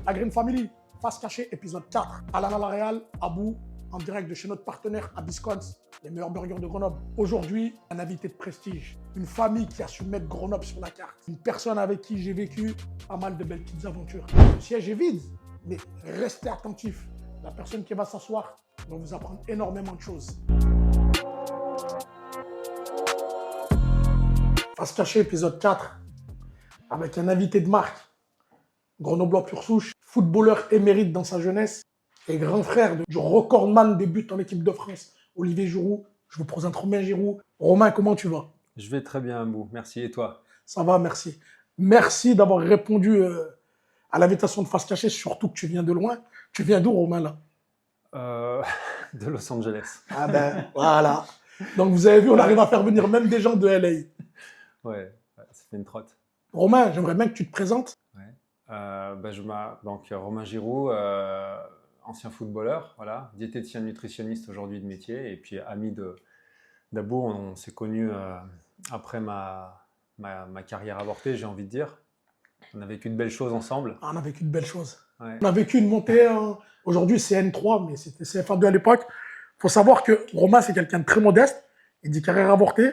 La Green Family, face cachée, épisode 4. Alan Alareal, Abou, en direct de chez notre partenaire Abiscons, les meilleurs burgers de Grenoble. Aujourd'hui, un invité de prestige, une famille qui a su mettre Grenoble sur la carte, une personne avec qui j'ai vécu pas mal de belles petites aventures. Le siège est vide, mais restez attentifs. La personne qui va s'asseoir va vous apprendre énormément de choses. Face cachée, épisode 4, avec un invité de marque, Grenoblois pur souche, footballeur émérite dans sa jeunesse et grand frère du recordman des buts en équipe de France, Olivier Giroud. Je vous présente Romain Giroud. Romain, comment tu vas? Je vais très bien, Abou. Merci. Et toi? Ça va, merci. Merci d'avoir répondu à l'invitation de Face cachée, surtout que tu viens de loin. Tu viens d'où, Romain, là? De Los Angeles. Ah ben, voilà. Donc, vous avez vu, on arrive à faire venir même des gens de LA. Ouais, ça fait une trotte. Romain, j'aimerais bien que tu te présentes. Ouais. Donc, Romain Giroud, ancien footballeur, voilà, diététicien nutritionniste aujourd'hui de métier, et puis ami d'Abou. On s'est connus après ma carrière avortée, j'ai envie de dire. On a vécu de belles choses ensemble. Ah, on a vécu de belles choses. Ouais. On a vécu une montée, aujourd'hui c'est N3, mais c'était CFA2 à l'époque. Il faut savoir que Romain, c'est quelqu'un de très modeste. Il dit carrière avortée.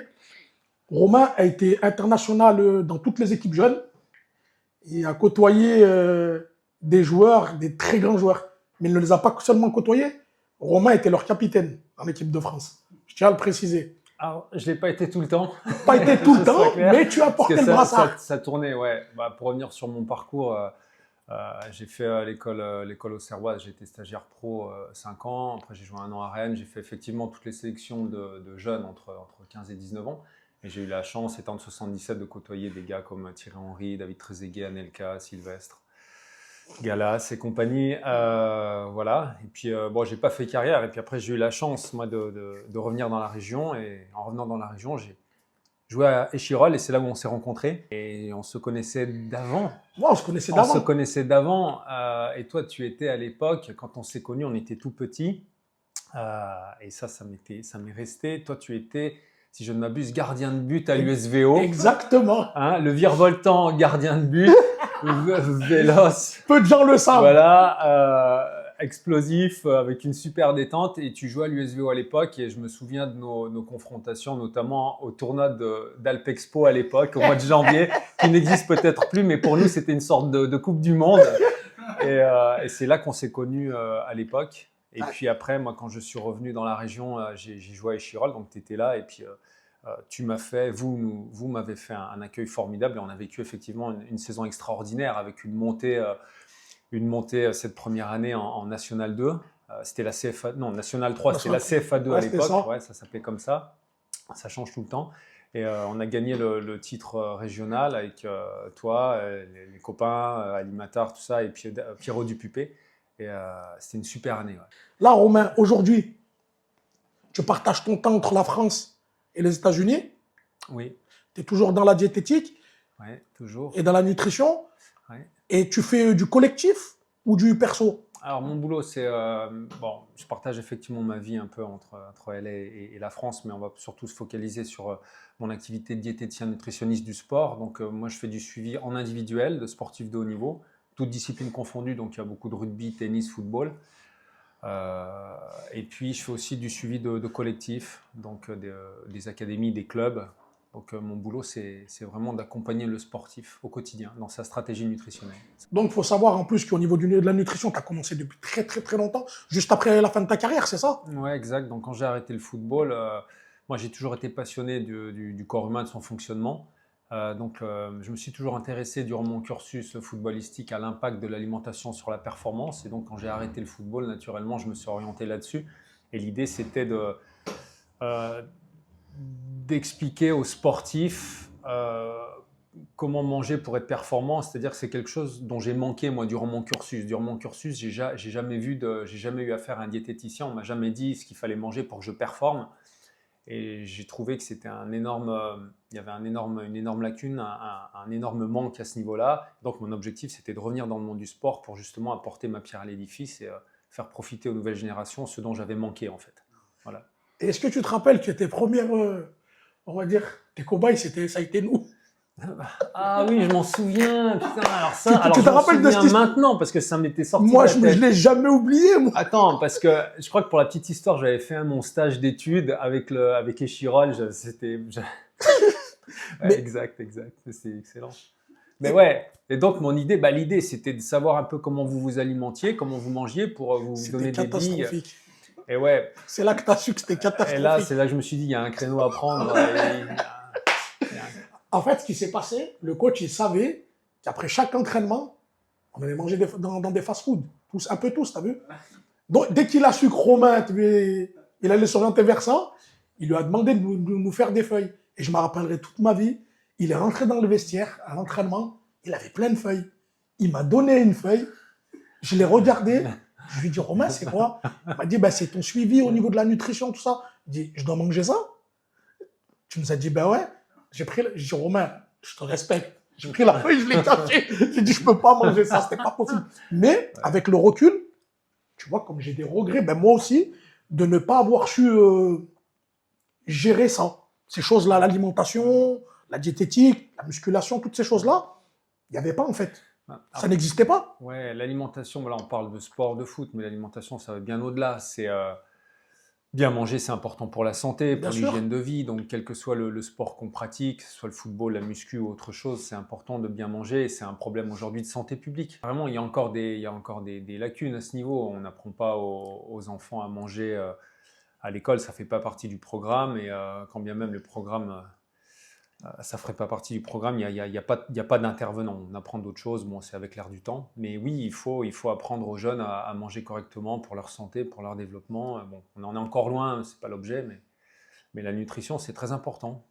Romain a été international dans toutes les équipes jeunes. Il a côtoyé des joueurs, des très grands joueurs. Mais il ne les a pas seulement côtoyés. Romain était leur capitaine en équipe de France. Je tiens à le préciser. Alors, je ne l'ai pas été tout le temps. Pas été tout le temps, mais tu as porté le brassard. Ça tournait, ouais. Pour revenir sur mon parcours, j'ai fait l'école auxerroise. J'ai été stagiaire pro 5 ans. Après, j'ai joué 1 an à Rennes. J'ai fait effectivement toutes les sélections de jeunes entre 15 et 19 ans. Et j'ai eu la chance, étant de 77, de côtoyer des gars comme Thierry Henry, David Trezeguet, Anelka, Sylvestre, Galas et compagnie. Voilà. Et puis, j'ai pas fait carrière. Et puis après, j'ai eu la chance, moi, de revenir dans la région. Et en revenant dans la région, j'ai joué à Échirolles. Et c'est là où on s'est rencontrés. Et on se connaissait d'avant. Ouais, on se connaissait d'avant. On se connaissait d'avant. Et toi, tu étais à l'époque, quand on s'est connus, on était tout petits. Et ça m'est resté. Toi, tu étais, si je ne m'abuse, gardien de but à l'USVO. Exactement. Hein, le virevoltant gardien de but. Véloce. Peu de gens le savent. Voilà, explosif, avec une super détente. Et tu jouais à l'USVO à l'époque. Et je me souviens de nos confrontations, notamment au tournoi d'Alpexpo à l'époque, au mois de janvier, qui n'existe peut-être plus, mais pour nous, c'était une sorte de Coupe du Monde. Et c'est là qu'on s'est connus à l'époque. Et puis après, moi, quand je suis revenu dans la région, j'ai joué à Échirolles, donc tu étais là. Et puis, vous m'avez fait un accueil formidable. Et on a vécu effectivement une saison extraordinaire avec une montée cette première année en National 2. C'était la CFA, non, National 3, c'était la CFA2 à l'époque. Ouais, ça s'appelait comme ça. Ça change tout le temps. Et on a gagné le titre régional avec toi, les copains, Alimatar, tout ça, et puis Pierrot Dupupé. Et c'était une super année. Ouais. Là, Romain, aujourd'hui, tu partages ton temps entre la France et les États-Unis. Oui. Tu es toujours dans la diététique. Oui, toujours. Et dans la nutrition. Oui. Et tu fais du collectif ou du perso? Alors, mon boulot, c'est… je partage effectivement ma vie un peu entre LA et la France, mais on va surtout se focaliser sur mon activité de diététicien nutritionniste du sport. Donc, moi, je fais du suivi en individuel de sportifs de haut niveau, toutes disciplines confondues. Donc, il y a beaucoup de rugby, tennis, football. Et puis, je fais aussi du suivi de collectifs, donc des académies, des clubs. Donc, mon boulot, c'est vraiment d'accompagner le sportif au quotidien dans sa stratégie nutritionnelle. Donc, il faut savoir en plus qu'au niveau de la nutrition, tu as commencé depuis très, très, très longtemps, juste après la fin de ta carrière, c'est ça? Oui, exact. Donc, quand j'ai arrêté le football, moi, j'ai toujours été passionné du corps humain, de son fonctionnement. Je me suis toujours intéressé durant mon cursus footballistique à l'impact de l'alimentation sur la performance. Et donc, quand j'ai arrêté le football, naturellement, je me suis orienté là-dessus. Et l'idée, c'était d'expliquer aux sportifs comment manger pour être performant. C'est-à-dire que c'est quelque chose dont j'ai manqué, moi, durant mon cursus. Durant mon cursus, j'ai jamais eu affaire à un diététicien. On ne m'a jamais dit ce qu'il fallait manger pour que je performe. Et j'ai trouvé que c'était il y avait une énorme lacune, un énorme manque à ce niveau-là. Donc, mon objectif, c'était de revenir dans le monde du sport pour justement apporter ma pierre à l'édifice et faire profiter aux nouvelles générations ce dont j'avais manqué, en fait. Voilà. Et est-ce que tu te rappelles que tes premières, on va dire, tes cobayes, ça a été nous? Ah oui, je m'en souviens. Putain, alors ça, Tu alors te je m'en rappelles de souviens cette maintenant parce que ça m'était sorti Moi, de la je tête. l'ai jamais oublié, moi. Attends, parce que je crois que pour la petite histoire, j'avais fait mon stage d'études avec Échirol. Ouais, Mais exact, exact. C'est excellent. Mais ouais. Et donc mon idée, l'idée, c'était de savoir un peu comment vous vous alimentiez, comment vous mangiez pour vous c'était donner des billes. catastrophique. Et ouais. C'est là que tu as su que c'était Et là, catastrophique. c'est là que je me suis dit, il y a un créneau à prendre. Il y a En fait, ce qui s'est passé, le coach, il savait qu'après chaque entraînement, on allait manger dans des fast-foods. Tous, un peu tous, t'as vu? Donc, dès qu'il a su que Romain, il allait s'orienter vers ça, il lui a demandé de nous faire des feuildes. Et je me rappellerai toute ma vie, il est rentré dans le vestiaire, à l'entraînement, il avait plein de feuilles. Il m'a donné une feuille, je l'ai regardé, je lui ai dit, Romain, c'est quoi? Il m'a dit, c'est ton suivi au niveau de la nutrition, tout ça. Il dit, je dois manger ça? Tu nous as dit, ben ouais. J'ai dit, Romain, je te respecte. J'ai pris la feuille, je l'ai cachée. J'ai dit, je peux pas manger ça, c'était pas possible. Mais, avec le recul, tu vois, comme j'ai des regrets, moi aussi, de ne pas avoir su gérer ça. Ces choses-là, l'alimentation, la diététique, la musculation, toutes ces choses-là, il n'y avait pas en fait. Ça n'existait pas. Ouais, l'alimentation, là on parle de sport, de foot, mais l'alimentation, ça va bien au-delà. C'est bien manger, c'est important pour la santé, Bien pour sûr. l'hygiène de vie. Donc, quel que soit le sport qu'on pratique, que ce soit le football, la muscu ou autre chose, c'est important de bien manger. Et c'est un problème aujourd'hui de santé publique. Vraiment, il y a encore des lacunes à ce niveau. On n'apprend pas aux enfants à manger à l'école. Ça ne fait pas partie du programme. Et quand bien même le programme, ça ne ferait pas partie du programme, il n'y a pas d'intervenant. On apprend d'autres choses. Bon, c'est avec l'air du temps. Mais oui, il faut apprendre aux jeunes à manger correctement pour leur santé, pour leur développement. Bon, on en est encore loin, ce n'est pas l'objet, mais la nutrition, c'est très important.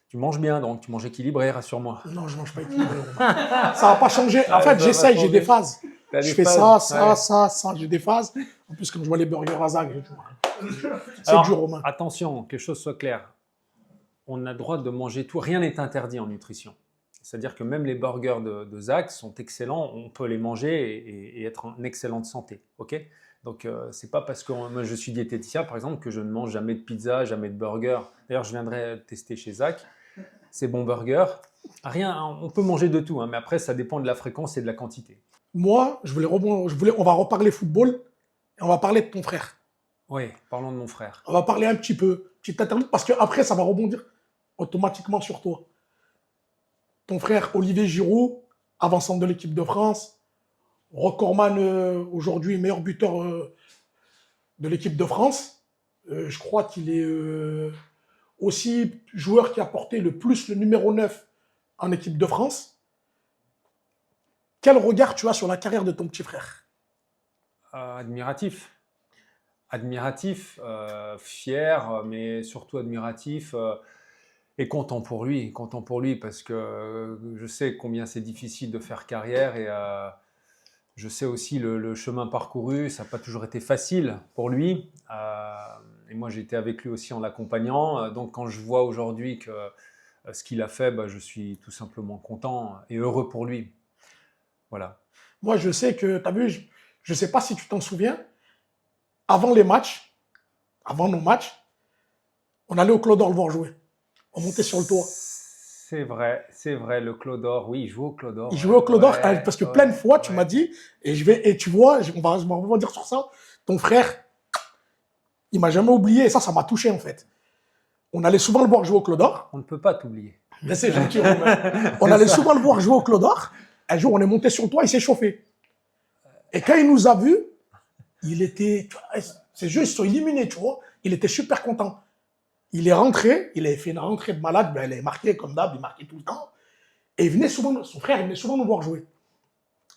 Tu manges bien, donc tu manges équilibré, rassure-moi. Non, je mange pas équilibré. Ça va pas changer. En fait, Ça va j'essaye, j'ai des changer. phases. T'as Je des fais phases, ça, ouais. ça, j'ai des phases. En plus, comme je vois les burgers à Zag, c'est Alors, dur, Romain. attention, que les choses soient claires. On a le droit de manger tout. Rien n'est interdit en nutrition. C'est-à-dire que même les burgers de Zach sont excellents. On peut les manger et être en excellente santé. Ok. Donc, c'est pas parce que moi, je suis diététicien, par exemple, que je ne mange jamais de pizza, jamais de burger. D'ailleurs, je viendrai tester chez Zach ces bons burgers. Rien, on peut manger de tout, hein, mais après, ça dépend de la fréquence et de la quantité. Moi, on va reparler football et on va parler de ton frère. Oui, parlons de mon frère. On va parler un petit peu, petite interlude, parce qu'après, ça va rebondir automatiquement sur toi. Ton frère Olivier Giroud, avant-centre de l'équipe de France, recordman aujourd'hui, meilleur buteur de l'équipe de France. Je crois qu'il est aussi joueur qui a porté le plus le numéro 9 en équipe de France. Quel regard tu as sur la carrière de ton petit frère? Admiratif. Admiratif, fier, mais surtout admiratif et content pour lui parce que je sais combien c'est difficile de faire carrière et je sais aussi le chemin parcouru, ça n'a pas toujours été facile pour lui. Et moi, j'ai été avec lui aussi en l'accompagnant. Donc, quand je vois aujourd'hui que ce qu'il a fait, je suis tout simplement content et heureux pour lui. Voilà. Moi, je sais que, tu as vu, je ne sais pas si tu t'en souviens, avant les matchs, avant nos matchs, on allait au Clos d'Or le voir jouer. On montait sur le toit. C'est vrai, le Clos d'Or, oui, il joue au Clos d'Or. Il jouait au Clos d'Or parce que plein de fois, tu ouais. m'as dit, et tu vois, je vais rebondir sur ça, ton frère, il m'a jamais oublié, et ça m'a touché en fait. On allait souvent le voir jouer au Clos d'Or. On ne peut pas t'oublier. Mais c'est gentil, Romain. On allait souvent le voir jouer au Clos d'Or. Un jour, on est monté sur le toit, il s'est chauffé. Et quand il nous a vus, il était, ces jeux, ils se sont éliminés, tu vois. Il était super content. Il est rentré, il avait fait une rentrée de malade, il avait marqué comme d'hab, il marquait tout le temps. Et il venait souvent, son frère, il venait souvent nous voir jouer.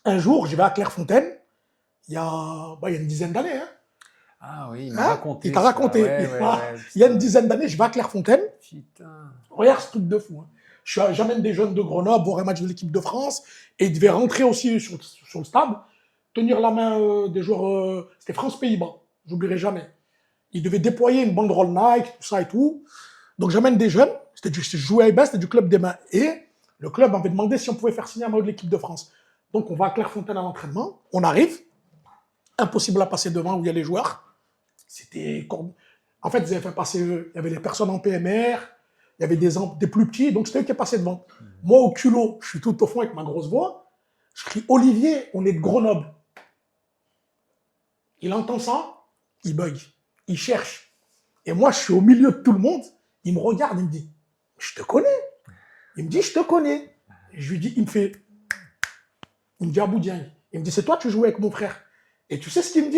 Un jour, je vais à Clairefontaine, il y a une dizaine d'années. Hein. Ah oui, il m'a raconté. Il t'a raconté. Il y a une dizaine d'années, je vais à Clairefontaine. Putain. Regarde ce truc de fou. Hein. J'amène des jeunes de Grenoble voir un match de l'équipe de France et ils devaient rentrer aussi sur le stade, tenir la main des joueurs. C'était France-Pays-Bas, j'oublierai jamais. Ils devaient déployer une banderole Nike, tout ça et tout. Donc j'amène des jeunes, je jouais à Ebens, c'était du club des mains. Et le club avait demandé si on pouvait faire signer un maillot de l'équipe de France. Donc on va à Clairefontaine à l'entraînement, on arrive, impossible à passer devant où il y a les joueurs. En fait, ils avaient fait passer, il y avait les personnes en PMR, il y avait des plus petits, donc c'était eux qui passaient devant. Moi, au culot, je suis tout au fond avec ma grosse voix. Je crie Olivier, on est de Grenoble. Il entend ça, il bug, il cherche. Et moi, je suis au milieu de tout le monde. Il me regarde, il me dit, je te connais. Il me dit, je te connais. Et je lui dis, il me dit Abou Diagne. Il me dit, c'est toi, tu jouais avec mon frère. Et tu sais ce qu'il me dit?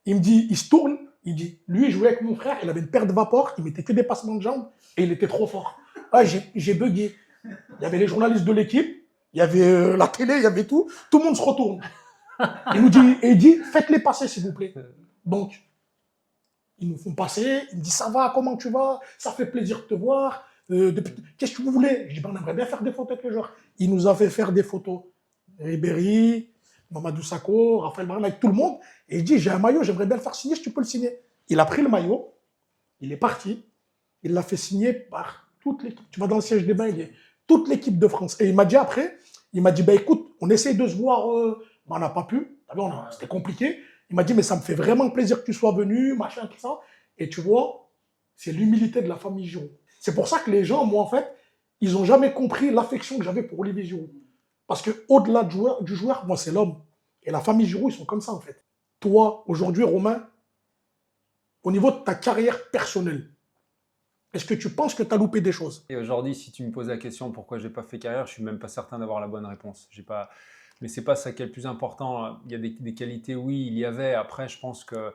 Il me dit, il se tourne, il dit, lui, il jouait avec mon frère, il avait une paire de vapeur, il mettait que des passements de jambes et il était trop fort. Ah, j'ai bugué. Il y avait les journalistes de l'équipe, il y avait la télé, il y avait tout. Tout le monde se retourne. Il dit, faites-les passer, s'il vous plaît. Donc, ils nous font passer. Il me dit, ça va, comment tu vas? Ça fait plaisir de te voir. Qu'est-ce que vous voulez? Je dis, ben, on aimerait bien faire des photos avec les joueurs. Il nous a fait faire des photos. Ribéry, Mamadou Sakho, Raphaël Varane, avec tout le monde. Et il dit, j'ai un maillot, j'aimerais bien le faire signer, si tu peux le signer. Il a pris le maillot, il est parti, il l'a fait signer par toute l'équipe. Tu vas dans le siège des bains, il y a toute l'équipe de France. Et il m'a dit après, il m'a dit, bah écoute, on essaye de se voir, on n'a pas pu, c'était compliqué. Il m'a dit, mais ça me fait vraiment plaisir que tu sois venu, machin, tout ça. Et tu vois, c'est l'humilité de la famille Giroud. C'est pour ça que les gens, moi en fait, ils n'ont jamais compris l'affection que j'avais pour Olivier Giroud. Parce qu'au-delà du joueur, moi, c'est l'homme. Et la famille Giroud, ils sont comme ça, en fait. Toi, aujourd'hui, Romain, au niveau de ta carrière personnelle, est-ce que tu penses que tu as loupé des choses? Et aujourd'hui, si tu me poses la question pourquoi j'ai pas fait carrière, je suis même pas certain d'avoir la bonne réponse. J'ai pas... Mais c'est pas ça qui est le plus important. Il y a des qualités, oui, il y avait. Après, je pense que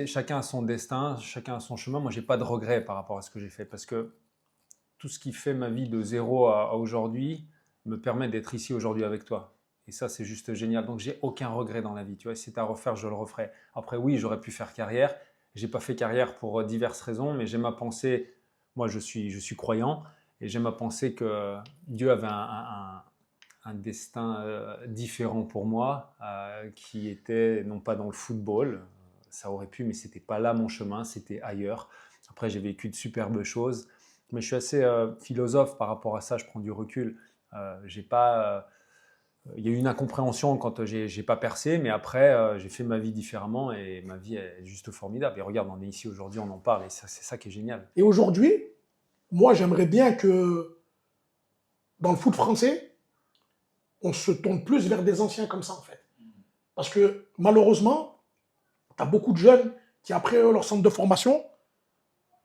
chacun a son destin, chacun a son chemin. Moi, j'ai pas de regrets par rapport à ce que j'ai fait parce que tout ce qui fait ma vie de zéro à aujourd'hui me permet d'être ici aujourd'hui avec toi. Et ça, c'est juste génial. Donc, j'ai aucun regret dans la vie. Tu vois, si c'est à refaire, je le referai. Après, oui, j'aurais pu faire carrière. J'ai pas fait carrière pour diverses raisons, mais j'aime à penser, moi, je suis croyant, et j'aime à penser que Dieu avait un destin différent pour moi, qui était non pas dans le football, ça aurait pu, mais c'était pas là mon chemin, c'était ailleurs. Après, j'ai vécu de superbes choses, mais je suis assez philosophe par rapport à ça, je prends du recul. J'ai pas, il y a eu une incompréhension quand j'ai pas percé, mais après, j'ai fait ma vie différemment et ma vie est juste formidable. Et regarde, on est ici aujourd'hui, on en parle et c'est ça qui est génial. Et aujourd'hui, moi, j'aimerais bien que dans le foot français, on se tourne plus vers des anciens comme ça, en fait. Parce que malheureusement, tu as beaucoup de jeunes qui, après leur centre de formation,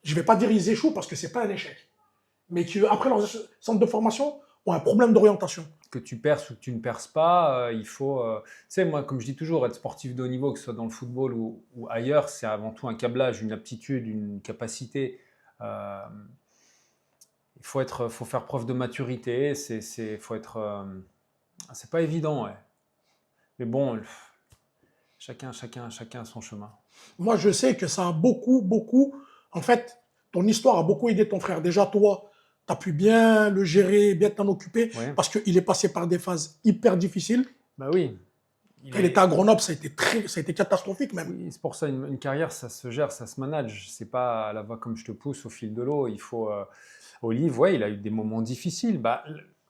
je ne vais pas dire ils échouent parce que ce n'est pas un échec, mais qui, après leur centre de formation, ont un problème d'orientation. Que tu perces ou que tu ne perces pas, il faut... tu sais, moi, comme je dis toujours, être sportif de haut niveau, que ce soit dans le football ou ailleurs, c'est avant tout un câblage, une aptitude, une capacité. Il faut faire preuve de maturité, faut être... c'est pas évident, ouais. Mais bon, chacun a son chemin. Moi, je sais que ça a beaucoup... En fait, ton histoire a beaucoup aidé ton frère. Déjà, toi, tu as pu bien le gérer, bien t'en occuper, Ouais. parce qu'il est passé par des phases hyper difficiles. Bah oui. Quand il était à Grenoble, ça a été catastrophique même. Oui, c'est pour ça, une carrière, ça se gère, ça se manage. C'est pas à la va comme je te pousse au fil de l'eau. Il faut... Olive, ouais, il a eu des moments difficiles. Bah,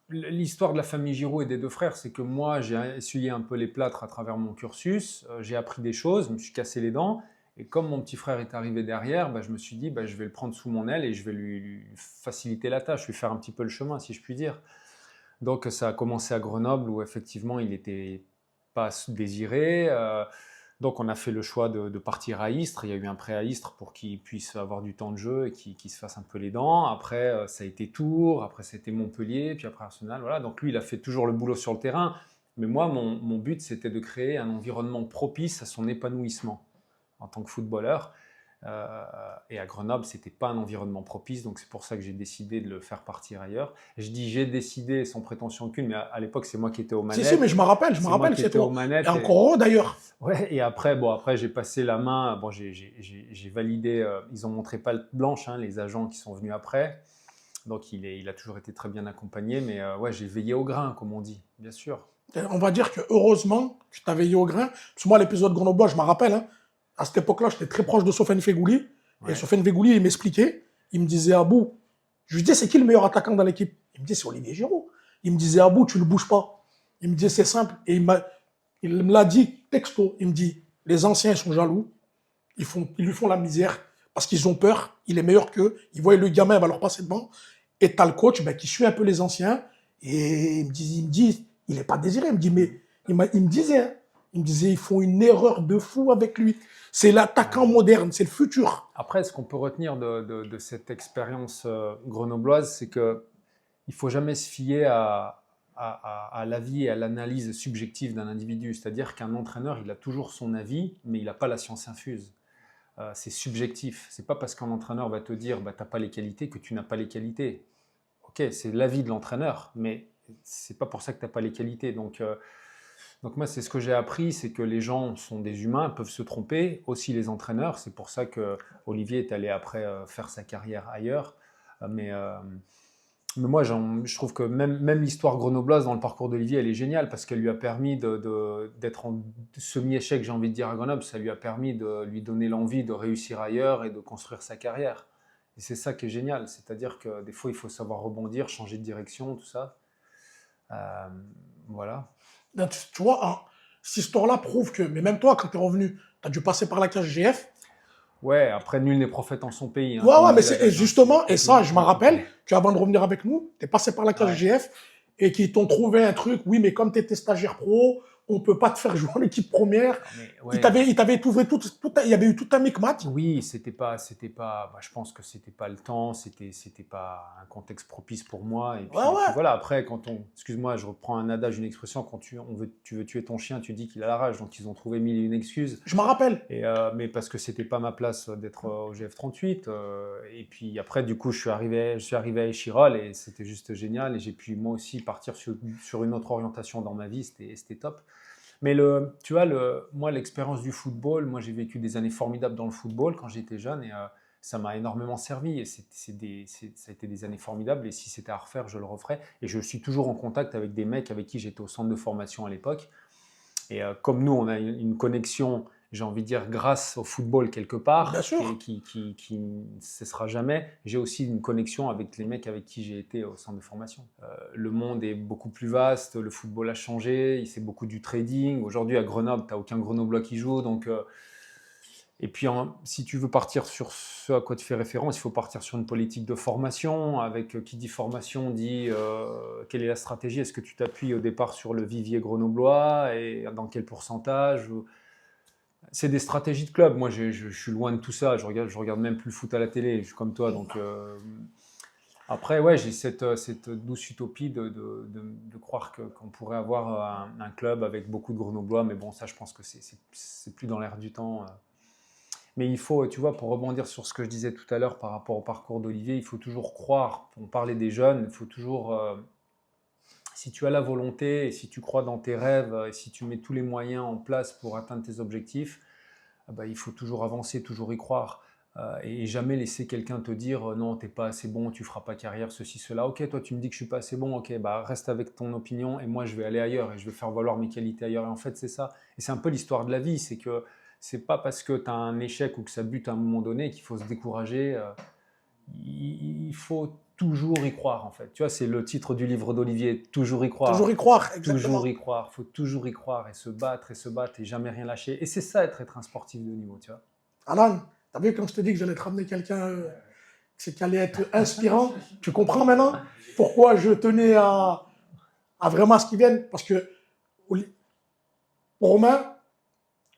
l'histoire de la famille Giroud et des deux frères, c'est que moi, j'ai essuyé un peu les plâtres à travers mon cursus. J'ai appris des choses, je me suis cassé les dents. Et comme mon petit frère est arrivé derrière, bah, je me suis dit, bah, je vais le prendre sous mon aile et je vais lui faciliter la tâche, lui faire un petit peu le chemin, si je puis dire. Donc, ça a commencé à Grenoble, où effectivement, il n'était pas désiré. Donc, on a fait le choix de partir à Istres. Il y a eu un prêt à Istres pour qu'il puisse avoir du temps de jeu et qu'il se fasse un peu les dents. Après, ça a été Tours. Après, c'était Montpellier. Puis après, Arsenal. Voilà. Donc, lui, il a fait toujours le boulot sur le terrain. Mais moi, mon but, c'était de créer un environnement propice à son épanouissement en tant que footballeur. Et à Grenoble, ce n'était pas un environnement propice. Donc, c'est pour ça que j'ai décidé de le faire partir ailleurs. Je dis j'ai décidé sans prétention aucune, mais à l'époque, c'est moi qui étais aux manettes. Si, mais je me rappelle, c'est toi. Et encore heureux d'ailleurs. Ouais, et après, j'ai passé la main. Bon, j'ai validé. Ils ont montré patte blanche, hein, les agents qui sont venus après. Donc, il a toujours été très bien accompagné. Mais ouais, j'ai veillé au grain, comme on dit, bien sûr. On va dire que heureusement, tu t'as veillé au grain. Parce que moi, l'épisode Grenoble, je me rappelle, hein, à cette époque-là, j'étais très proche de Sofiane Feghouli. Ouais. Et Sofiane Feghouli, il m'expliquait. Il me disait, Abou, je lui disais, c'est qui le meilleur attaquant dans l'équipe? Il me dit, c'est Olivier Giroud. Il me disait, Abou, tu ne le bouges pas. Il me disait, c'est simple. Et il me l'a dit texto. Il me dit, les anciens sont jaloux. Ils lui font la misère parce qu'ils ont peur, il est meilleur qu'eux, ils voient le gamin, il va leur passer devant, et t'as le coach qui suit un peu les anciens, et il me dit, il n'est pas désiré, il me dit, mais il me disait, hein, ils font une erreur de fou avec lui. C'est l'attaquant moderne, c'est le futur. Après, ce qu'on peut retenir de cette expérience grenobloise, c'est qu'il ne faut jamais se fier à l'avis et à l'analyse subjective d'un individu. C'est-à-dire qu'un entraîneur, il a toujours son avis, mais il n'a pas la science infuse. C'est subjectif. C'est pas parce qu'un entraîneur va te dire tu n'as pas les qualités que tu n'as pas les qualités. Ok, c'est l'avis de l'entraîneur, mais c'est pas pour ça que tu n'as pas les qualités. Donc moi, c'est ce que j'ai appris, c'est que les gens sont des humains, peuvent se tromper, aussi les entraîneurs. C'est pour ça que Olivier est allé après faire sa carrière ailleurs. Mais moi, je trouve que même l'histoire grenobloise dans le parcours d'Olivier, elle est géniale parce qu'elle lui a permis d'être en semi-échec, j'ai envie de dire, à Grenoble. Ça lui a permis de lui donner l'envie de réussir ailleurs et de construire sa carrière. Et c'est ça qui est génial. C'est-à-dire que des fois, il faut savoir rebondir, changer de direction, tout ça. Voilà. Donc, tu vois, hein, cette histoire-là prouve que, mais même toi, quand tu es revenu, tu as dû passer par la cage GF. Ouais, après, nul n'est prophète en son pays. Hein, Ouais, mais c'est justement, et ça, je m'en rappelle, qu'avant de revenir avec nous, tu es passé par la cage GF et qu'ils t'ont trouvé un truc, oui, mais comme tu étais stagiaire pro, on ne peut pas te faire jouer en équipe première. Ouais. Il t'avait trouvé il y avait eu tout un micmac. Oui, je pense que c'était pas le temps, c'était pas un contexte propice pour moi. Et puis, et puis voilà, après, excuse-moi, je reprends un adage, une expression, quand tu veux tuer ton chien, tu dis qu'il a la rage. Donc, ils ont trouvé mille et une excuses. Je m'en rappelle. Mais parce que c'était pas ma place d'être au GF38. Et puis après, du coup, je suis arrivé à Échirol et c'était juste génial. Et j'ai pu moi aussi partir sur une autre orientation dans ma vie, c'était top. Mais tu vois, moi, l'expérience du football, moi, j'ai vécu des années formidables dans le football quand j'étais jeune et ça m'a énormément servi. Et ça a été des années formidables et si c'était à refaire, je le referais. Et je suis toujours en contact avec des mecs avec qui j'étais au centre de formation à l'époque. Et comme nous, on a une connexion, j'ai envie de dire, grâce au football quelque part, qui ne cessera jamais. J'ai aussi une connexion avec les mecs avec qui j'ai été au centre de formation. Le monde est beaucoup plus vaste, le football a changé, c'est beaucoup du trading. Aujourd'hui, à Grenoble, tu n'as aucun Grenoblois qui joue. Donc, et puis, si tu veux partir sur ce à quoi tu fais référence, il faut partir sur une politique de formation. Avec qui dit formation, dit quelle est la stratégie. Est-ce que tu t'appuies au départ sur le vivier grenoblois et dans quel pourcentage? C'est des stratégies de club. Moi, je suis loin de tout ça. Je regarde même plus le foot à la télé. Je suis comme toi. Donc, après, ouais, j'ai cette douce utopie de croire qu'on pourrait avoir un club avec beaucoup de Grenoblois. Mais bon, ça, je pense que c'est plus dans l'air du temps. Mais il faut, tu vois, pour rebondir sur ce que je disais tout à l'heure par rapport au parcours d'Olivier, il faut toujours croire. On parlait des jeunes, il faut toujours... si tu as la volonté et si tu crois dans tes rêves et si tu mets tous les moyens en place pour atteindre tes objectifs, il faut toujours avancer, toujours y croire. Et jamais laisser quelqu'un te dire non, t'es pas assez bon, tu feras pas carrière, ceci, cela. Ok, toi tu me dis que je suis pas assez bon, ok, reste avec ton opinion et moi je vais aller ailleurs et je vais faire valoir mes qualités ailleurs. Et en fait, c'est ça. Et c'est un peu l'histoire de la vie, c'est que c'est pas parce que tu as un échec ou que ça bute à un moment donné qu'il faut se décourager. Il faut toujours y croire, en fait. Tu vois, c'est le titre du livre d'Olivier, toujours y croire. Toujours y croire, exactement. Toujours y croire, il faut toujours y croire et se battre et jamais rien lâcher. Et c'est ça, être un sportif de haut niveau, tu vois. Alan, t'as vu quand je te dis que j'allais te ramener quelqu'un qui allait être inspirant? Tu comprends maintenant pourquoi je tenais à vraiment ce qu'il vienne? Parce que Romain,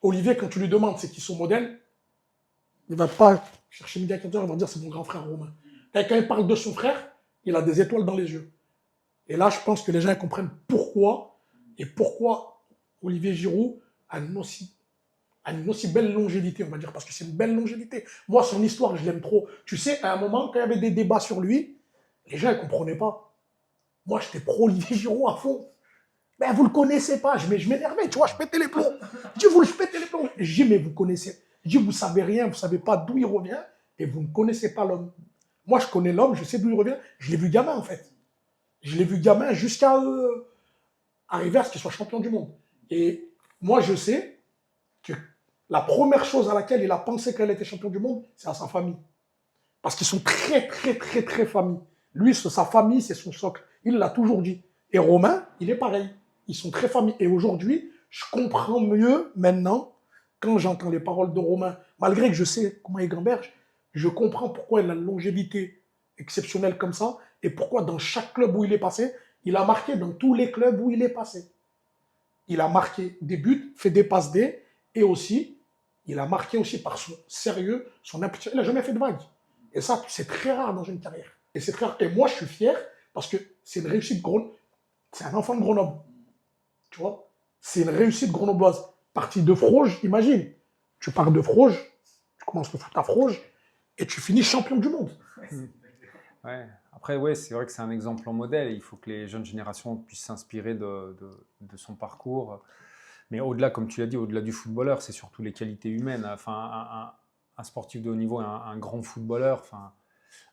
Olivier, quand tu lui demandes c'est qui son modèle, il ne va pas chercher médiateur, il va dire c'est mon grand frère Romain. Et quand il parle de son frère, il a des étoiles dans les yeux. Et là, je pense que les gens comprennent pourquoi Olivier Giroud a une aussi belle longévité, on va dire, parce que c'est une belle longévité. Moi, son histoire, je l'aime trop. Tu sais, à un moment, quand il y avait des débats sur lui, les gens ne comprenaient pas. Moi, j'étais pro Olivier Giroud à fond. Ben, vous le connaissez pas. Je m'énervais, tu vois, je pétais les plombs. Je pétais les plombs. Je dis, mais vous connaissez. Je dis, vous savez rien, vous savez pas d'où il revient et vous ne connaissez pas l'homme. Moi, je connais l'homme, je sais d'où il revient. Je l'ai vu gamin, en fait. Je l'ai vu gamin jusqu'à arriver à ce qu'il soit champion du monde. Et moi, je sais que la première chose à laquelle il a pensé quand il était champion du monde, c'est à sa famille. Parce qu'ils sont très, très, très, très famille. Lui, sa famille, c'est son socle. Il l'a toujours dit. Et Romain, il est pareil. Ils sont très famille. Et aujourd'hui, je comprends mieux maintenant, quand j'entends les paroles de Romain, malgré que je sais comment il gamberge, Je comprends pourquoi il a une longévité exceptionnelle comme ça et pourquoi dans chaque club où il est passé, il a marqué dans tous les clubs où il est passé. Il a marqué des buts, fait des passes D et aussi, il a marqué aussi par son sérieux, son implication. Il n'a jamais fait de vague. Et ça, c'est très rare dans une carrière. Et c'est très rare. Et moi, je suis fier parce que c'est une réussite Grenoble. C'est un enfant de Grenoble. Tu vois? C'est une réussite grenobloise. Partie de Froges, imagine. Tu pars de Froges, tu commences le foot à Froges et tu finis champion du monde. Ouais. Après, ouais, c'est vrai que c'est un exemple en modèle. Il faut que les jeunes générations puissent s'inspirer de son parcours. Mais au-delà, comme tu l'as dit, au-delà du footballeur, c'est surtout les qualités humaines. Enfin, un sportif de haut niveau, un grand footballeur, enfin,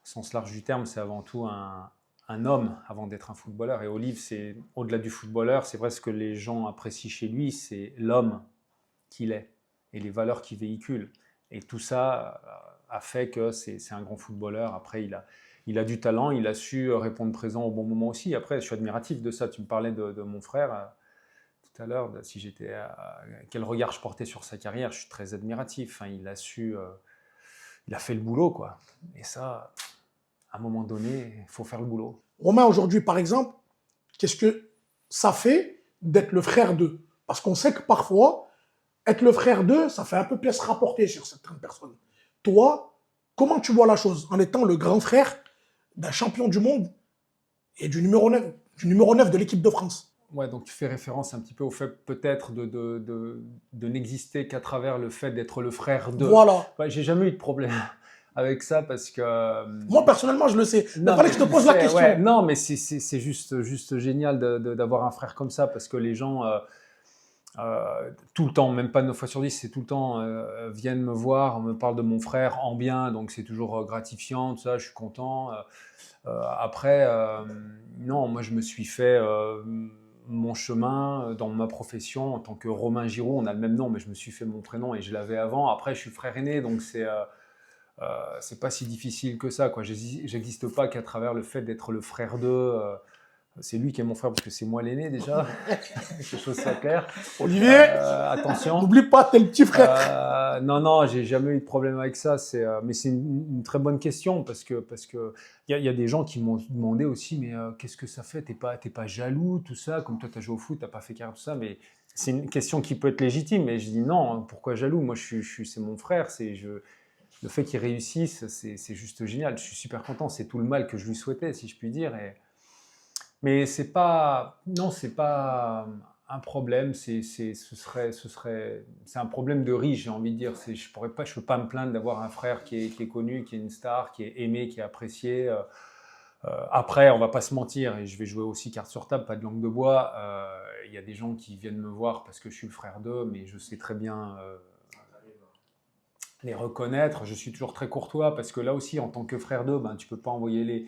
au sens large du terme, c'est avant tout un homme avant d'être un footballeur. Et Olive, c'est au-delà du footballeur, c'est vrai ce que les gens apprécient chez lui, c'est l'homme qu'il est et les valeurs qu'il véhicule. Et tout ça a fait que c'est un grand footballeur. Après, il a du talent, il a su répondre présent au bon moment aussi. Après, je suis admiratif de ça. Tu me parlais de mon frère tout à l'heure, si j'étais quel regard je portais sur sa carrière. Je suis très admiratif. Enfin, il a su, il a fait le boulot, quoi. Et ça, à un moment donné, il faut faire le boulot. Romain, aujourd'hui, par exemple, qu'est-ce que ça fait d'être le frère d'eux? Parce qu'on sait que parfois, être le frère d'eux, ça fait un peu pièce rapportée sur certaines personnes. Toi, comment tu vois la chose en étant le grand frère d'un champion du monde et du numéro 9 de l'équipe de France? Ouais, donc tu fais référence un petit peu au fait peut-être de n'exister qu'à travers le fait d'être le frère de. Voilà. Ouais, j'ai jamais eu de problème avec ça parce que. Moi, personnellement, je le sais. Il Non, fallait que je te pose la question. Ouais, non, mais c'est juste génial d'avoir un frère comme ça parce que les gens, tout le temps, même pas 9 fois sur 10, c'est tout le temps, viennent me voir, me parlent de mon frère en bien, donc c'est toujours gratifiant, tout ça, je suis content. Après, non, moi je me suis fait mon chemin dans ma profession en tant que Romain Giroud, on a le même nom, mais je me suis fait mon prénom et je l'avais avant. Après, je suis frère aîné, donc c'est pas si difficile que ça, quoi. J'existe pas qu'à travers le fait d'être le frère d'eux. C'est lui qui est mon frère parce que c'est moi l'aîné déjà. Que les choses soient claires. Olivier, attention. n'oublie pas, t'es le petit frère. Non, j'ai jamais eu de problème avec ça. Mais c'est une très bonne question parce que y a des gens qui m'ont demandé aussi, mais qu'est-ce que ça fait? T'es pas jaloux, tout ça? Comme toi, t'as joué au foot, t'as pas fait carrière, tout ça. Mais c'est une question qui peut être légitime. Mais je dis non, pourquoi jaloux? Moi, c'est mon frère. Le fait qu'il réussisse, c'est juste génial. Je suis super content. C'est tout le mal que je lui souhaitais, si je puis dire. Mais c'est pas un problème. C'est un problème de riche, j'ai envie de dire. Je peux pas me plaindre d'avoir un frère qui est connu, qui est une star, qui est aimé, qui est apprécié. Après, on va pas se mentir, et je vais jouer aussi carte sur table, pas de langue de bois. Il y a des gens qui viennent me voir parce que je suis le frère d'eux, mais je sais très bien les reconnaître. Je suis toujours très courtois parce que là aussi, en tant que frère d'eux, ben, tu peux pas envoyer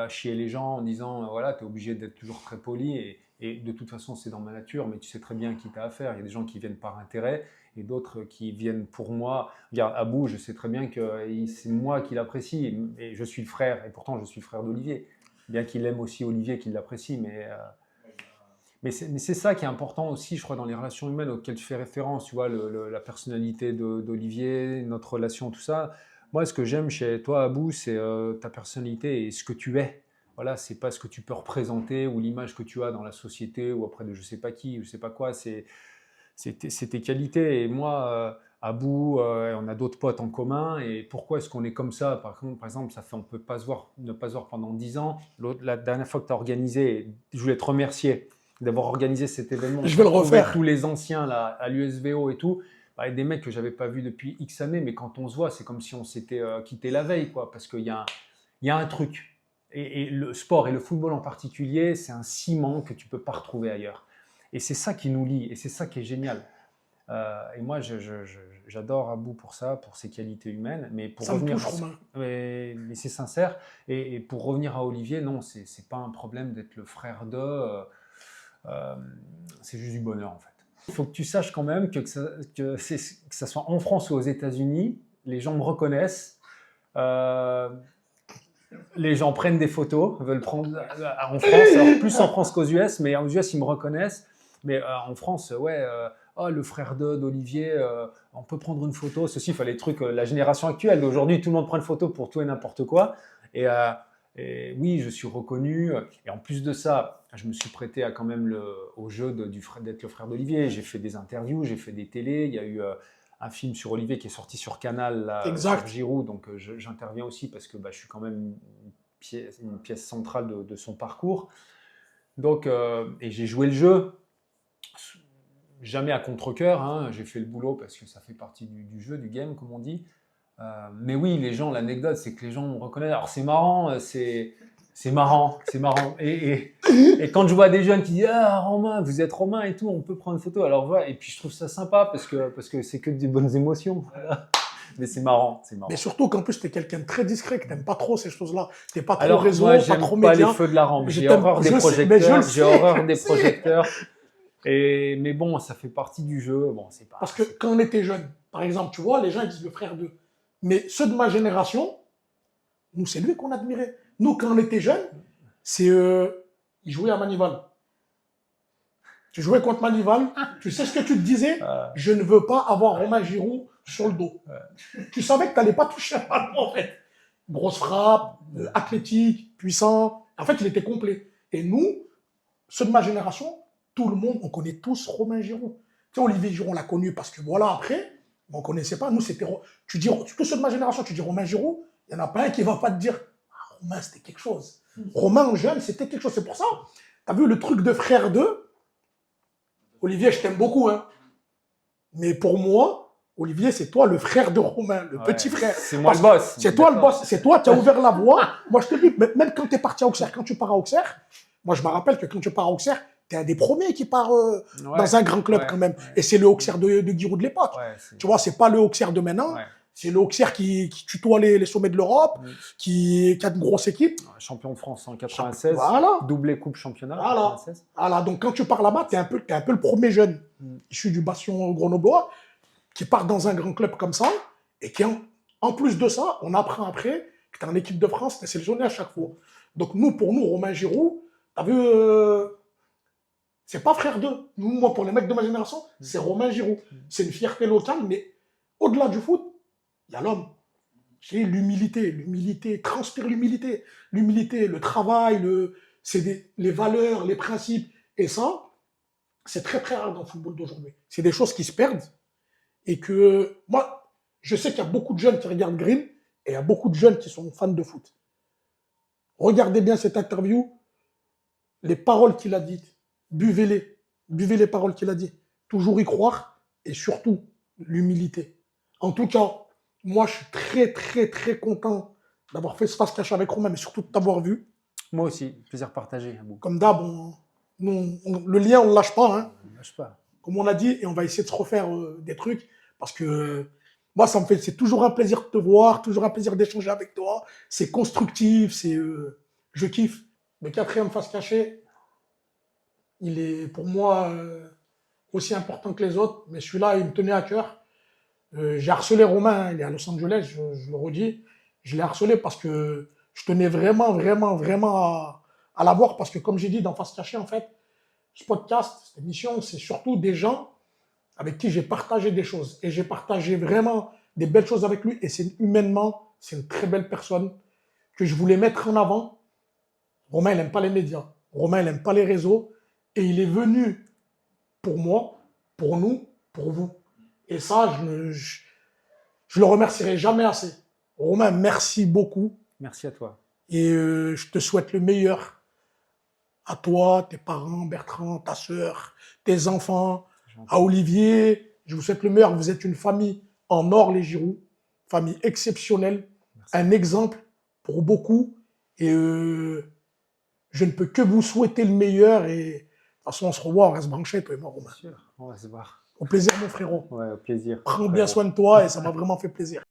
chier les gens en disant voilà, tu es obligé d'être toujours très poli et de toute façon, c'est dans ma nature, mais tu sais très bien qui t'as affaire. Il y a des gens qui viennent par intérêt et d'autres qui viennent pour moi. Regarde, Abou, je sais très bien que c'est moi qui l'apprécie et je suis le frère, et pourtant je suis le frère d'Olivier. Bien qu'il aime aussi Olivier, qu'il l'apprécie, mais c'est ça qui est important aussi, je crois, dans les relations humaines auxquelles tu fais référence, tu vois, la personnalité d'Olivier, notre relation, tout ça. Moi, ce que j'aime chez toi, Abou, c'est ta personnalité et ce que tu es. Voilà, c'est pas ce que tu peux représenter ou l'image que tu as dans la société ou auprès de je sais pas qui, je sais pas quoi. C'est tes qualités. Et moi, Abou, on a d'autres potes en commun. Et pourquoi est-ce qu'on est comme ça? Par exemple, on peut pas ne pas se voir pendant 10 ans. La dernière fois que tu as organisé, je voulais te remercier d'avoir organisé cet événement. Je vais le refaire. Tous les anciens là, à l'USVO et tout. Et des mecs que j'avais pas vus depuis X années, mais quand on se voit, c'est comme si on s'était quitté la veille, quoi, parce qu'il y a un truc. Et le sport et le football en particulier, c'est un ciment que tu peux pas retrouver ailleurs. Et c'est ça qui nous lie, et c'est ça qui est génial. Et moi, j'adore Abou pour ça, pour ses qualités humaines. Mais pour ça revenir, me touche, Romain. Mais c'est sincère. Et pour revenir à Olivier, non, c'est pas un problème d'être le frère de. C'est juste du bonheur, en fait. Il faut que tu saches quand même que ça soit en France ou aux États-Unis, les gens me reconnaissent. Les gens prennent des photos, veulent prendre en France, alors plus en France qu'aux US, mais aux US ils me reconnaissent. Mais en France, ouais, oh, le frère d'Olivier, on peut prendre une photo. Ceci, il fallait le truc, la génération actuelle d'aujourd'hui, tout le monde prend une photo pour tout et n'importe quoi. Et oui, je suis reconnu. Et en plus de ça, je me suis prêté à quand même au jeu d'être le frère d'Olivier. J'ai fait des interviews, j'ai fait des télés. Il y a eu un film sur Olivier qui est sorti sur Canal, là, Exact. sur Giroud. Donc j'interviens aussi parce que je suis quand même une pièce centrale de son parcours. Donc, et j'ai joué le jeu, jamais à contre-cœur. Hein. J'ai fait le boulot parce que ça fait partie du jeu, du game, comme on dit. Mais oui, les gens, l'anecdote, c'est que les gens me reconnaissent. Alors c'est marrant, c'est marrant, c'est marrant. Et quand je vois des jeunes qui disent ah Romain, vous êtes Romain et tout, on peut prendre une photo. Alors voilà, et puis je trouve ça sympa parce que c'est que des bonnes émotions. Voilà. Mais c'est marrant, c'est marrant. Mais surtout qu'en plus, tu es quelqu'un de très discret, que tu n'aimes pas trop ces choses-là. Tu n'es pas trop Alors, réseau, moi, pas trop pas média. les feux de la rampe. Je J'ai t'aime- horreur des je sais, projecteurs. mais je J'ai le sais, horreur des je sais. projecteurs. Mais bon, ça fait partie du jeu. Bon, c'est pas. Parce que quand on était jeune, par exemple, tu vois, les gens ils disent le frère d'eux. Mais ceux de ma génération, nous, c'est lui qu'on admirait. Nous, quand on était jeunes, il jouait à Manival. Tu jouais contre Manival, tu sais ce que tu te disais? Je ne veux pas avoir Romain Giroud sur le dos. Tu savais que tu n'allais pas toucher un ballon, en fait. Grosse frappe, athlétique, puissant. En fait, il était complet. Et nous, ceux de ma génération, tout le monde, on connaît tous Romain Giroud. Tu sais, Olivier Giroud, on l'a connu parce que voilà, après, on ne connaissait pas. Nous, c'était. Tu dis, tous ceux de ma génération, tu dis Romain Giroud, il n'y en a pas un qui ne va pas te dire ah, Romain, c'était quelque chose. Romain, jeune, c'était quelque chose. C'est pour ça, tu as vu le truc de frère d'eux. Olivier, je t'aime beaucoup, hein. Mais pour moi, Olivier, c'est toi le frère de Romain, le petit frère. C'est moi le boss. C'est toi le boss, c'est toi qui as ouvert la voie. Moi, je te dis, même quand tu es parti à Auxerre, quand tu pars à Auxerre, moi, je me rappelle que quand tu pars à Auxerre, tu es un des premiers qui part dans un grand club quand même. Et c'est le Auxerre de Giroud de l'époque. Tu vois, c'est pas le Auxerre de maintenant. C'est le Auxerre qui tutoie les sommets de l'Europe, qui a une grosse équipe. Champion de France en 96, voilà. doublé coupe championnat en voilà. 96. Voilà, donc quand tu pars là-bas, tu es un peu le premier jeune issu du bastion grenoblois qui part dans un grand club comme ça et qui, en plus de ça, on apprend après que tu es en équipe de France, tu es sélectionné à chaque fois. Donc pour nous, Romain Giroud, tu as vu, c'est pas frère d'eux. Moi, pour les mecs de ma génération, c'est Romain Giroud. C'est une fierté locale, mais au-delà du foot, il y a l'homme. C'est l'humilité, transpire l'humilité. L'humilité, le travail, les valeurs, les principes. Et ça, c'est très très rare dans le football d'aujourd'hui. C'est des choses qui se perdent. Et que moi, je sais qu'il y a beaucoup de jeunes qui regardent Green et il y a beaucoup de jeunes qui sont fans de foot. Regardez bien cette interview, les paroles qu'il a dites, buvez les paroles qu'il a dites. Toujours y croire et surtout l'humilité. En tout cas, moi, je suis très, très, très content d'avoir fait ce face caché avec Romain, mais surtout de t'avoir vu. Moi aussi, plaisir partagé. Comme d'hab, le lien, on ne le lâche pas. Hein. On ne lâche pas. Comme on a dit, et on va essayer de se refaire des trucs, parce que moi, c'est toujours un plaisir de te voir, toujours un plaisir d'échanger avec toi. C'est constructif, je kiffe. Le 4e face caché, il est pour moi aussi important que les autres, mais celui-là, il me tenait à cœur. J'ai harcelé Romain, hein, il est à Los Angeles, je le redis. Je l'ai harcelé parce que je tenais vraiment, vraiment, vraiment à l'avoir, parce que comme j'ai dit dans Face Cachée, en fait, ce podcast, cette émission, c'est surtout des gens avec qui j'ai partagé des choses. Et j'ai partagé vraiment des belles choses avec lui. Et humainement, c'est une très belle personne que je voulais mettre en avant. Romain, il n'aime pas les médias. Romain, il n'aime pas les réseaux. Et il est venu pour moi, pour nous, pour vous. Et ça, je le remercierai jamais assez. Romain, merci beaucoup. Merci à toi. Et je te souhaite le meilleur. À toi, tes parents, Bertrand, ta sœur, tes enfants, à Olivier. Je vous souhaite le meilleur. Vous êtes une famille en or, les Giroud. Famille exceptionnelle. Merci. Un exemple pour beaucoup. Et je ne peux que vous souhaiter le meilleur. Et de toute façon, on se revoit, on reste branchés, toi et moi, Romain. Bien sûr, on va se voir. Au plaisir, mon frérot. Ouais, au plaisir. Prends bien soin de toi et ça m'a vraiment fait plaisir.